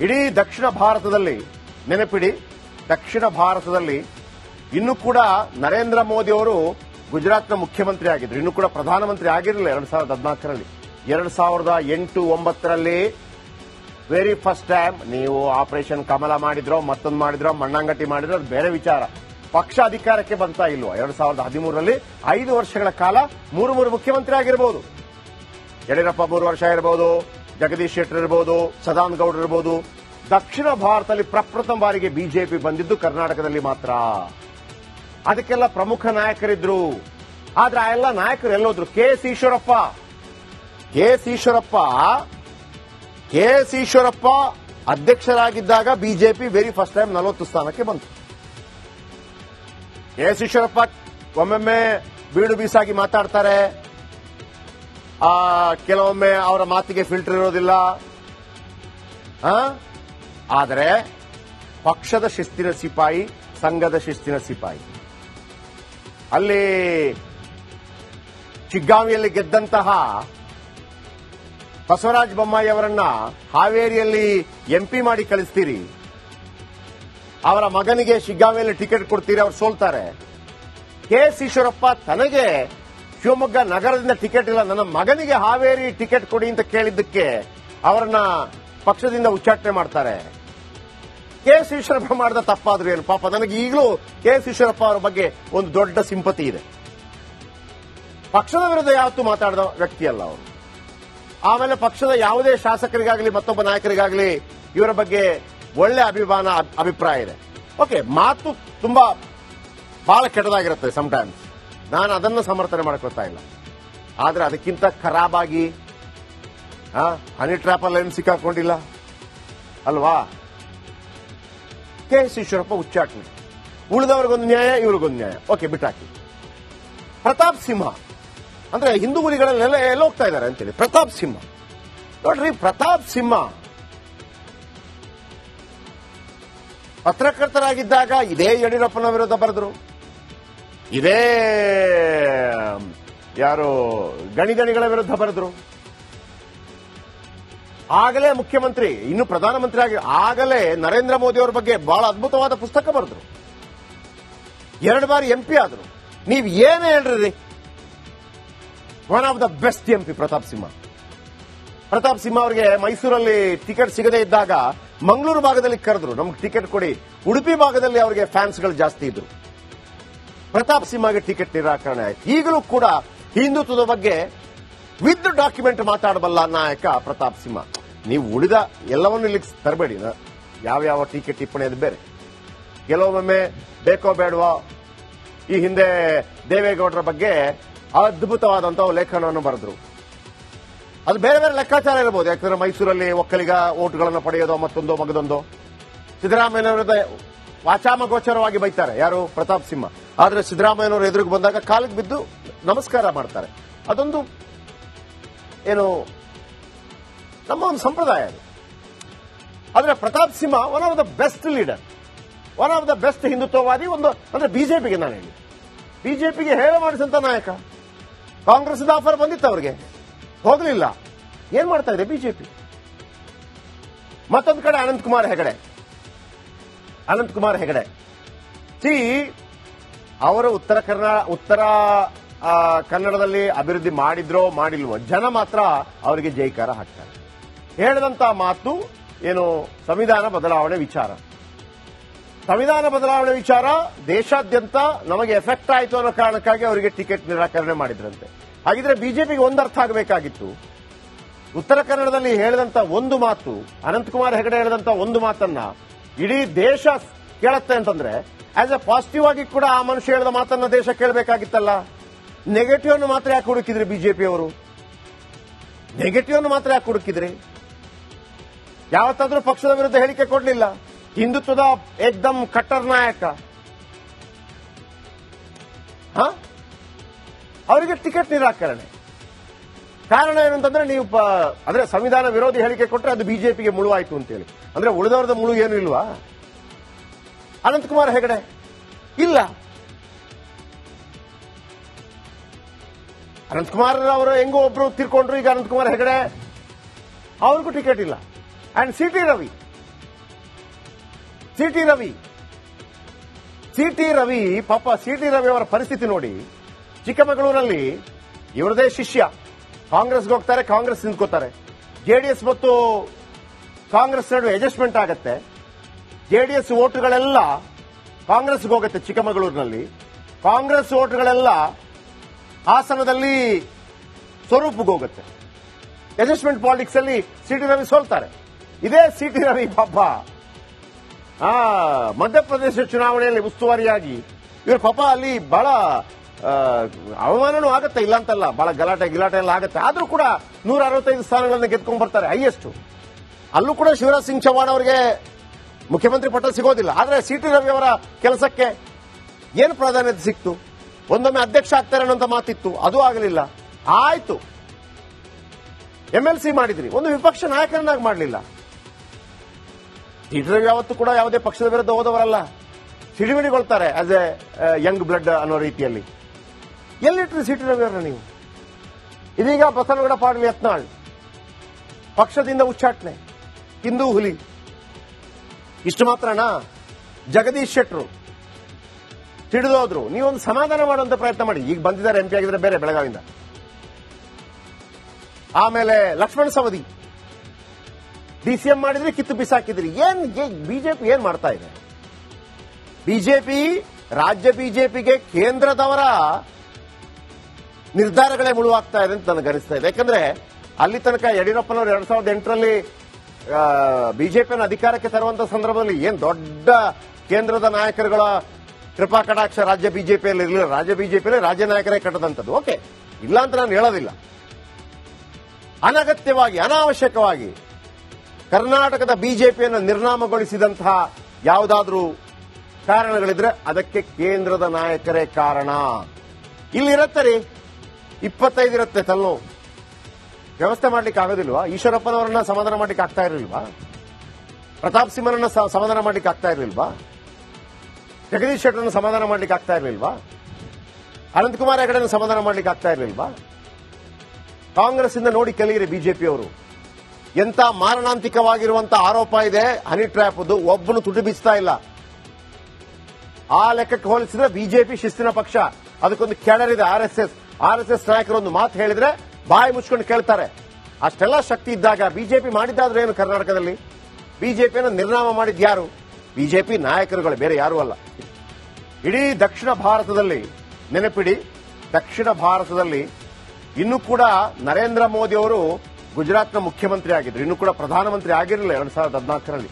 ಇಡೀ ದಕ್ಷಿಣ ಭಾರತದಲ್ಲಿ ನೆನಪಿಡಿ, ದಕ್ಷಿಣ ಭಾರತದಲ್ಲಿ ಇನ್ನೂ ಕೂಡ ನರೇಂದ್ರ ಮೋದಿ ಅವರು ಗುಜರಾತ್ನ ಮುಖ್ಯಮಂತ್ರಿ ಆಗಿದ್ರು, ಇನ್ನೂ ಕೂಡ ಪ್ರಧಾನಮಂತ್ರಿ ಆಗಿರಲಿಲ್ಲ 2014ರಲ್ಲಿ. 2008-9ರಲ್ಲಿ ವೆರಿ ಫಸ್ಟ್ ಟೈಮ್ ನೀವು ಆಪರೇಷನ್ ಕಮಲ ಮಾಡಿದ್ರೋ ಮತ್ತೊಂದು ಮಾಡಿದ್ರೋ ಮಣ್ಣಂಗಟ್ಟಿ ಮಾಡಿದ್ರೋ ಅದು ಬೇರೆ ವಿಚಾರ. ಪಕ್ಷ ಅಧಿಕಾರಕ್ಕೆ ಬಂತಾ ಇಲ್ವೋ 2013ರಲ್ಲಿ 5 ವರ್ಷಗಳ ಕಾಲ ಮೂರು ಮುಖ್ಯಮಂತ್ರಿ ಆಗಿರಬಹುದು. ಯಡಿಯೂರಪ್ಪ 3 ವರ್ಷ ಇರಬಹುದು, ಜಗದೀಶ್ ಶೆಟ್ಟರ್ ಇರಬಹುದು, ಸದಾನಂದ ಗೌಡರು ಇರಬಹುದು. ದಕ್ಷಿಣ ಭಾರತದಲ್ಲಿ ಪ್ರಪ್ರಥಮ ಬಾರಿಗೆ ಬಿಜೆಪಿ ಬಂದಿದ್ದು ಕರ್ನಾಟಕದಲ್ಲಿ ಮಾತ್ರ. ಅದಕ್ಕೆಲ್ಲ ಪ್ರಮುಖ ನಾಯಕರಿದ್ರು. ಆದ್ರೆ ಆ ಎಲ್ಲ ನಾಯಕರು ಎಲ್ಲೋದ್ರು? ಕೆ ಎಸ್ ಈಶ್ವರಪ್ಪ ಅಧ್ಯಕ್ಷರಾಗಿದ್ದಾಗ ಬಿಜೆಪಿ ವೆರಿ ಫಸ್ಟ್ ಟೈಮ್ 40 ಸ್ಥಾನಕ್ಕೆ ಬಂತು. ಕೆ ಎಸ್ ಈಶ್ವರಪ್ಪ ಒಮ್ಮೊಮ್ಮೆ ಬೀಡು ಬೀಸಾಗಿ ಮಾತಾಡ್ತಾರೆ, ಕೆಲವೊಮ್ಮೆ ಅವರ ಮಾತಿಗೆ ಫಿಲ್ಟರ್ ಇರೋದಿಲ್ಲ. ಆದರೆ ಪಕ್ಷದ ಶಿಸ್ತಿನ ಸಿಪಾಯಿ, ಸಂಘದ ಶಿಸ್ತಿನ ಸಿಪಾಯಿ. ಅಲ್ಲಿ ಚಿಗ್ಗಾಂವಿಯಲ್ಲಿ ಗೆದ್ದಂತಹ ಬಸವರಾಜ ಬೊಮ್ಮಾಯಿ ಅವರನ್ನ ಹಾವೇರಿಯಲ್ಲಿ ಎಂಪಿ ಮಾಡಿ ಕಳಿಸ್ತೀರಿ, ಅವರ ಮಗನಿಗೆ ಶಿಗ್ಗಾಂವಿಯಲ್ಲಿ ಟಿಕೆಟ್ ಕೊಡ್ತೀರಿ, ಅವರು ಸೋಲ್ತಾರೆ. ಕೆ ಎಸ್ ಈಶ್ವರಪ್ಪ ತನಗೆ ಶಿವಮೊಗ್ಗ ನಗರದಿಂದ ಟಿಕೆಟ್ ಇಲ್ಲ, ನನ್ನ ಮಗನಿಗೆ ಹಾವೇರಿ ಟಿಕೆಟ್ ಕೊಡಿ ಅಂತ ಕೇಳಿದ್ದಕ್ಕೆ ಅವರನ್ನ ಪಕ್ಷದಿಂದ ಉಚ್ಚಾಟನೆ ಮಾಡ್ತಾರೆ. ಕೆ ಎಸ್ ಈಶ್ವರಪ್ಪ ಮಾಡಿದ ತಪ್ಪಾದ್ರು ಏನು? ಪಾಪ ನನಗೆ ಈಗಲೂ ಕೆ ಎಸ್ ಈಶ್ವರಪ್ಪ ಅವರ ಬಗ್ಗೆ ಒಂದು ದೊಡ್ಡ ಸಿಂಪತಿ ಇದೆ. ಪಕ್ಷದ ವಿರುದ್ಧ ಯಾವತ್ತೂ ಮಾತಾಡಿದ ವ್ಯಕ್ತಿ ಅಲ್ಲ ಅವರು. ಆಮೇಲೆ ಪಕ್ಷದ ಯಾವುದೇ ಶಾಸಕರಿಗಾಗಲಿ ಮತ್ತೊಬ್ಬ ನಾಯಕರಿಗಾಗಲಿ ಇವರ ಬಗ್ಗೆ ಒಳ್ಳೆ ಅಭಿಪ್ರಾಯ ಇದೆ. ಓಕೆ, ಮಾತು ತುಂಬಾ ಬಹಳ ಕೆಟ್ಟದಾಗಿರುತ್ತೆ ಸಮಟೈಮ್ಸ್, ನಾನು ಅದನ್ನು ಸಮರ್ಥನೆ ಮಾಡ್ಕೊತಾ ಇಲ್ಲ. ಆದ್ರೆ ಅದಕ್ಕಿಂತ ಖರಾಬಾಗಿ ಹನಿ ಟ್ರ್ಯಾಪಲ್ಲಿ ಏನು ಸಿಕ್ಕಾಕೊಂಡಿಲ್ಲ ಅಲ್ವಾ? ಕೆ ಎಸ್ ಈಶ್ವರಪ್ಪ ಉಚ್ಚಾಟನೆ, ಉಳಿದವ್ರಿಗೊಂದು ನ್ಯಾಯ, ಇವ್ರಿಗೊಂದು ನ್ಯಾಯ. ಓಕೆ, ಬಿಟ್ಟಾಕಿ. ಪ್ರತಾಪ್ ಸಿಂಹ ಅಂದ್ರೆ ಹಿಂದೂ ಹುಲಿಗಳೆಲ್ಲ ಎಲ್ಲ ಹೋಗ್ತಾ ಇದ್ದಾರೆ ಅಂತೇಳಿ. ಪ್ರತಾಪ್ ಸಿಂಹ ನೋಡ್ರಿ, ಪ್ರತಾಪ್ ಸಿಂಹ ಪತ್ರಕರ್ತರಾಗಿದ್ದಾಗ ಇದೇ ಯಡಿಯೂರಪ್ಪನ ವಿರುದ್ಧ ಬರೆದ್ರು, ಇದೇ ಯಾರು ಗಣಿಗಳ ವಿರುದ್ಧ ಬರೆದ್ರು. ಆಗಲೇ ಮುಖ್ಯಮಂತ್ರಿ, ಇನ್ನು ಪ್ರಧಾನಮಂತ್ರಿ ಆಗಿ ಆಗಲೇ ನರೇಂದ್ರ ಮೋದಿ ಅವರ ಬಗ್ಗೆ ಬಹಳ ಅದ್ಭುತವಾದ ಪುಸ್ತಕ ಬರೆದ್ರು. 2 ಬಾರಿ ಎಂಪಿ ಆದ್ರು. ನೀವ್ ಏನೇ ಹೇಳ್ರಿ, one of the best MP Pratap Simha. Pratap Simha ಅವರಿಗೆ ಮೈಸೂರಲ್ಲಿ ಟಿಕೆಟ್ ಸಿಗದೇ ಇದ್ದಾಗ ಮಂಗಳೂರು ಭಾಗದಲ್ಲಿ ಕರೆದ್ರು, ನಮ್ಗೆ ಟಿಕೆಟ್ ಕೊಡಿ. ಉಡುಪಿ ಭಾಗದಲ್ಲಿ ಅವರಿಗೆ ಫ್ಯಾನ್ಸ್ಗಳು ಜಾಸ್ತಿ ಇದ್ರು. ಪ್ರತಾಪ್ ಸಿಂಹಗೆ ಟಿಕೆಟ್ ನಿರಾಕರಣೆ ಆಯ್ತು. ಈಗಲೂ ಕೂಡ ಹಿಂದುತ್ವದ ಬಗ್ಗೆ ವಿತ್ ಡಾಕ್ಯುಮೆಂಟ್ ಮಾತಾಡಬಲ್ಲ ನಾಯಕ ಪ್ರತಾಪ್ ಸಿಂಹ. ನೀವು ಉಳಿದ ಎಲ್ಲವನ್ನೂ ಇಲ್ಲಿ ತರಬೇಡಿ, ಯಾವ ಟೀಕೆ ಟಿಪ್ಪಣಿ ಅದು ಬೇರೆ. ಕೆಲವೊಮ್ಮೆ ಬೇಕೋ ಬೇಡವೋ, ಈ ಹಿಂದೆ ದೇವೇಗೌಡರ ಬಗ್ಗೆ ಅದ್ಭುತವಾದಂತಹ ಲೇಖನವನ್ನು ಬರೆದ್ರು. ಅದು ಬೇರೆ ಬೇರೆ ಲೆಕ್ಕಾಚಾರ ಇರಬಹುದು, ಯಾಕಂದ್ರೆ ಮೈಸೂರಲ್ಲಿ ಒಕ್ಕಲಿಗ ಓಟ್ಗಳನ್ನು ಪಡೆಯೋದು ಮತ್ತೊಂದು ಮಗದೊಂದು. ಸಿದ್ದರಾಮಯ್ಯನವರ ವಾಚಾಮಗೋಚರವಾಗಿ ಬೈತಾರೆ ಯಾರು? ಪ್ರತಾಪ್ ಸಿಂಹ. ಆದ್ರೆ ಸಿದ್ದರಾಮಯ್ಯನವರು ಎದುರಿಗೆ ಬಂದಾಗ ಕಾಲಿಗೆ ಬಿದ್ದು ನಮಸ್ಕಾರ ಮಾಡ್ತಾರೆ. ಅದೊಂದು ಏನು ನಮ್ಮ ಒಂದು ಸಂಪ್ರದಾಯ ಅದು. ಆದ್ರೆ Pratap Simha one of the best leader, one of the best ಹಿಂದುತ್ವವಾದಿ. ಒಂದು ಅಂದ್ರೆ ಬಿಜೆಪಿಗೆ ನಾನು ಹೇಳಿ, ಬಿಜೆಪಿಗೆ ಹೇಳ ಮಾಡಿಸಂತ ನಾಯಕ. ಕಾಂಗ್ರೆಸ್ ಆಫರ್ ಬಂದಿತ್ತು ಅವರಿಗೆ, ಹೋಗಲಿಲ್ಲ. ಏನ್ ಮಾಡ್ತಾ ಇದೆ ಬಿಜೆಪಿ? ಮತ್ತೊಂದು ಕಡೆ ಅನಂತಕುಮಾರ್ ಹೆಗಡೆ ಸಿ ಅವರು ಉತ್ತರ ಕನ್ನಡದಲ್ಲಿ ಅಭಿವೃದ್ಧಿ ಮಾಡಿದ್ರೋ ಮಾಡಿಲ್ವೋ, ಜನ ಮಾತ್ರ ಅವರಿಗೆ ಜೈಕಾರ ಹಾಕ್ತಾರೆ. ಹೇಳಿದಂತ ಮಾತು ಏನು? ಸಂವಿಧಾನ ಬದಲಾವಣೆ ವಿಚಾರ ದೇಶಾದ್ಯಂತ ನಮಗೆ ಎಫೆಕ್ಟ್ ಆಯಿತು ಅನ್ನೋ ಕಾರಣಕ್ಕಾಗಿ ಅವರಿಗೆ ಟಿಕೆಟ್ ನಿರಾಕರಣೆ ಮಾಡಿದ್ರಂತೆ. ಹಾಗಿದ್ರೆ ಬಿಜೆಪಿಗೆ ಒಂದು ಅರ್ಥ ಆಗಬೇಕಾಗಿತ್ತು, ಉತ್ತರ ಕನ್ನಡದಲ್ಲಿ ಹೇಳಿದಂತ ಒಂದು ಮಾತು, ಅನಂತಕುಮಾರ್ ಹೆಗಡೆ ಹೇಳಿದಂತ ಒಂದು ಮಾತನ್ನ ಇಡೀ ದೇಶ ಕೇಳತ್ತೆ ಅಂತಂದ್ರೆ ಆಸ್ ಎ ಪಾಸಿಟಿವ್ ಆಗಿ ಕೂಡ ಆ ಮನುಷ್ಯ ಹೇಳಿದ ಮಾತನ್ನ ದೇಶ ಕೇಳಬೇಕಾಗಿತ್ತಲ್ಲ. ನೆಗೆಟಿವ್ ಅನ್ನು ಮಾತ್ರ ಯಾಕೆ ಹುಡುಕಿದ್ರಿ ಬಿಜೆಪಿ ಅವರು? ನೆಗೆಟಿವ್ ಅನ್ನು ಮಾತ್ರ ಯಾಕೆ ಹುಡುಕಿದ್ರಿ? ಯಾವತ್ತಾದ್ರೂ ಪಕ್ಷದ ವಿರುದ್ಧ ಹೇಳಿಕೆ ಕೊಡಲಿಲ್ಲ. ಹಿಂದುತ್ವದ ಏಕ್ದಮ್ ಕಟ್ಟರ್ ನಾಯಕ, ಅವರಿಗೆ ಟಿಕೆಟ್ ನಿರಾಕರಣೆ. ಕಾರಣ ಏನಂತಂದ್ರೆ ನೀವು ಅಂದ್ರೆ ಸಂವಿಧಾನ ವಿರೋಧಿ ಹೇಳಿಕೆ ಕೊಟ್ಟರೆ ಅದು ಬಿಜೆಪಿಗೆ ಮುಳುವಾಯ್ತು ಅಂತೇಳಿ. ಅಂದ್ರೆ ಉಳಿದವರದ ಮುಳು ಏನು ಇಲ್ವಾ? ಅನಂತಕುಮಾರ್ ಹೆಗಡೆ ಇಲ್ಲ. ಅನಂತಕುಮಾರ್ ಅವರು ಹೆಂಗೋ ಒಬ್ರು ತೀರ್ಕೊಂಡ್ರು, ಈಗ ಅನಂತಕುಮಾರ್ ಹೆಗಡೆ ಅವ್ರಿಗೂ ಟಿಕೆಟ್ ಇಲ್ಲ. And C T Ravi city Ravi ಪಾಪ ಸಿಟಿ ರವಿ ಅವರ ಪರಿಸ್ಥಿತಿ ನೋಡಿ. ಚಿಕ್ಕಮಗಳೂರಲ್ಲಿ ಇವರದೇ ಶಿಷ್ಯ ಕಾಂಗ್ರೆಸ್ಗೆ ಹೋಗ್ತಾರೆ, ಕಾಂಗ್ರೆಸ್ ನಿಂತ್ಕೋತಾರೆ. ಜೆಡಿಎಸ್ ಮತ್ತು ಕಾಂಗ್ರೆಸ್ ನಡುವೆ ಅಡ್ಜಸ್ಟ್ಮೆಂಟ್ ಆಗತ್ತೆ. ಜೆಡಿಎಸ್ ವೋಟುಗಳೆಲ್ಲ ಕಾಂಗ್ರೆಸ್ಗೆ ಹೋಗುತ್ತೆ ಚಿಕ್ಕಮಗಳೂರಿನಲ್ಲಿ. ಕಾಂಗ್ರೆಸ್ ವೋಟುಗಳೆಲ್ಲ ಹಾಸನದಲ್ಲಿ ಸ್ವರೂಪ್ಗೆ ಹೋಗುತ್ತೆ. ಅಡ್ಜಸ್ಟ್ಮೆಂಟ್ ಪಾಲಿಟಿಕ್ಸ್ ಅಲ್ಲಿ ಸಿಟಿ ರವಿ ಸೋಲ್ತಾರೆ. ಇದೇ ಸಿಟಿ ರವಿ ಪಾಪ ಮಧ್ಯಪ್ರದೇಶ ಚುನಾವಣೆಯಲ್ಲಿ ಉಸ್ತುವಾರಿಯಾಗಿ ಇವರು ಪಾಪ ಅಲ್ಲಿ ಬಹಳ ಅವಮಾನನೂ ಆಗತ್ತೆ, ಇಲ್ಲ ಅಂತಲ್ಲ, ಬಹಳ ಗಲಾಟೆ ಎಲ್ಲ ಆಗತ್ತೆ. ಆದ್ರೂ ಕೂಡ 165 ಸ್ಥಾನಗಳನ್ನು ಗೆದ್ಕೊಂಡ್ ಬರ್ತಾರೆ, ಹೈಯೆಸ್ಟ್. ಅಲ್ಲೂ ಕೂಡ ಶಿವರಾಜ್ ಸಿಂಗ್ ಚೌಹಾಣ್ ಅವರಿಗೆ ಮುಖ್ಯಮಂತ್ರಿ ಪಟ್ಟ ಸಿಗೋದಿಲ್ಲ. ಆದ್ರೆ ಸಿಟಿ ರವಿ ಅವರ ಕೆಲಸಕ್ಕೆ ಏನು ಪ್ರಾಧಾನ್ಯತೆ ಸಿಕ್ತು? ಒಂದೊಮ್ಮೆ ಅಧ್ಯಕ್ಷ ಆಗ್ತಾರೆ ಅನ್ನೋಂಥ ಮಾತಿತ್ತು, ಅದು ಆಗಲಿಲ್ಲ. ಆಯ್ತು, MLC ಮಾಡಿದ್ರಿ, ಒಂದು ವಿಪಕ್ಷ ನಾಯಕರನ್ನಾಗಿ ಮಾಡಲಿಲ್ಲ. ಸಿಟಿ ರವಿ ಯಾವತ್ತೂ ಕೂಡ ಯಾವುದೇ ಪಕ್ಷದ ವಿರುದ್ಧ ಹೋದವರಲ್ಲ, ಸಿಡಿಮಿಡಿಗೊಳ್ತಾರೆ ಆಸ್ ಎ ಯಂಗ್ ಬ್ಲಡ್ ಅನ್ನೋ ರೀತಿಯಲ್ಲಿ. ಎಲ್ಲಿಟ್ರಿ ಸಿಟಿ ರವಿ ಅವರನ್ನ ನೀವು? ಇದೀಗ ಬಸವನಗೌಡ ಪಾಟೀಲ್ ಯತ್ನಾಳ್ ಪಕ್ಷದಿಂದ ಉಚ್ಚಾಟನೆ, ಹಿಂದೂ ಹುಲಿ. ಇಷ್ಟು ಮಾತ್ರನಾ? ಜಗದೀಶ್ ಶೆಟ್ಟರು ಸಿಡಿದೋದ್ರು. ನೀವೊಂದು ಸಮಾಧಾನ ಮಾಡುವಂತ ಪ್ರಯತ್ನ ಮಾಡಿ. ಈಗ ಬಂದಿದ್ದಾರೆ, MP ಆಗಿದ್ರೆ ಬೇರೆ, ಬೆಳಗಾವಿಯಿಂದ. ಆಮೇಲೆ ಲಕ್ಷ್ಮಣ ಸವದಿ DCM ಮಾಡಿದ್ರಿ, ಕಿತ್ತು ಬಿಸಾಕಿದ್ರಿ. ಬಿಜೆಪಿ ಏನ್ ಮಾಡ್ತಾ ಇದೆ? ಬಿಜೆಪಿ, ರಾಜ್ಯ ಬಿಜೆಪಿಗೆ ಕೇಂದ್ರದವರ ನಿರ್ಧಾರಗಳೇ ಮುಳುವಾಗ್ತಾ ಇದೆ ಅಂತ ನನಗೆ ಅನಿಸ್ತಾ ಇದೆ. ಯಾಕಂದ್ರೆ ಅಲ್ಲಿ ತನಕ ಯಡಿಯೂರಪ್ಪನವರು 2008ರಲ್ಲಿ ಬಿಜೆಪಿಯನ್ನು ಅಧಿಕಾರಕ್ಕೆ ತರುವಂತ ಸಂದರ್ಭದಲ್ಲಿ ಏನ್ ದೊಡ್ಡ ಕೇಂದ್ರದ ನಾಯಕರುಗಳ ಕೃಪಾ ಕಟಾಕ್ಷ ರಾಜ್ಯ ಬಿಜೆಪಿಯಲ್ಲಿ ಇರಲಿಲ್ಲ. ರಾಜ್ಯ ಬಿಜೆಪಿಯಲ್ಲಿ ರಾಜ್ಯ ನಾಯಕರೇ ಕಟ್ಟದಂತದ್ದು. ಓಕೆ, ಇಲ್ಲ ಅಂತ ನಾನು ಹೇಳೋದಿಲ್ಲ. ಅನಗತ್ಯವಾಗಿ, ಅನಾವಶ್ಯಕವಾಗಿ ಕರ್ನಾಟಕದ ಬಿಜೆಪಿಯನ್ನು ನಿರ್ನಾಮಗೊಳಿಸಿದಂತಹ ಯಾವುದಾದ್ರೂ ಕಾರಣಗಳಿದ್ರೆ ಅದಕ್ಕೆ ಕೇಂದ್ರದ ನಾಯಕರೇ ಕಾರಣ. ಇಲ್ಲಿರತ್ತೆ ರೀ, 25 ಇರುತ್ತೆ ತಲೆನೋವು. ವ್ಯವಸ್ಥೆ ಮಾಡ್ಲಿಕ್ಕೆ ಆಗೋದಿಲ್ವಾ? ಈಶ್ವರಪ್ಪನವರನ್ನ ಸಮಾಧಾನ ಮಾಡ್ಲಿಕ್ಕೆ ಆಗ್ತಾ ಇರಲಿಲ್ವಾ? ಪ್ರತಾಪ್ ಸಿಂಹನನ್ನ ಸಮಾಧಾನ ಮಾಡ್ಲಿಕ್ಕೆ ಆಗ್ತಾ ಇರಲಿಲ್ವಾ? ಜಗದೀಶ್ ಶೆಟ್ಟರನ್ನ ಸಮಾಧಾನ ಮಾಡ್ಲಿಕ್ಕೆ ಆಗ್ತಾ ಇರಲಿಲ್ವಾ? ಅನಂತಕುಮಾರ್ ಹೆಗಡೆಯನ್ನು ಸಮಾಧಾನ ಮಾಡ್ಲಿಕ್ಕೆ ಆಗ್ತಾ ಇರಲಿಲ್ವಾ? ಕಾಂಗ್ರೆಸ್ ಇಂದ ನೋಡಿ ಕಲಿಯಿರಿ ಬಿಜೆಪಿಯವರು. ಎಂತ ಮಾರಣಾಂತಿಕವಾಗಿರುವಂತಹ ಆರೋಪ ಇದೆ ಹನಿ ಟ್ರ್ಯಾಪ್. ಒಬ್ಬನು ತುಟಿ ಬೀಸ್ತಾ ಇಲ್ಲ. ಆ ಲೆಕ್ಕಕ್ಕೆ ಹೋಲಿಸಿದ್ರೆ ಬಿಜೆಪಿ ಶಿಸ್ತಿನ ಪಕ್ಷ. ಅದಕ್ಕೊಂದು ಕೆಳರಿದೆ ಆರ್ಎಸ್ಎಸ್ ನಾಯಕರು ಒಂದು ಮಾತು ಹೇಳಿದ್ರೆ ಬಾಯಿ ಮುಚ್ಕೊಂಡು ಕೇಳ್ತಾರೆ. ಅಷ್ಟೆಲ್ಲ ಶಕ್ತಿ ಇದ್ದಾಗ ಬಿಜೆಪಿ ಮಾಡಿದ್ದಾದ್ರೆ ಏನು? ಕರ್ನಾಟಕದಲ್ಲಿ ಬಿಜೆಪಿಯನ್ನು ನಿರ್ನಾಮ ಮಾಡಿದ್ಯಾರು? ಬಿಜೆಪಿ ನಾಯಕರುಗಳು, ಬೇರೆ ಯಾರೂ ಅಲ್ಲ. ಇಡೀ ದಕ್ಷಿಣ ಭಾರತದಲ್ಲಿ ನೆನಪಿಡಿ, ದಕ್ಷಿಣ ಭಾರತದಲ್ಲಿ ಇನ್ನೂ ಕೂಡ ನರೇಂದ್ರ ಮೋದಿ ಅವರು ಗುಜರಾತ್ನ ಮುಖ್ಯಮಂತ್ರಿ ಆಗಿದ್ರು, ಇನ್ನೂ ಕೂಡ ಪ್ರಧಾನಮಂತ್ರಿ ಆಗಿರಲಿಲ್ಲ 2014ರಲ್ಲಿ.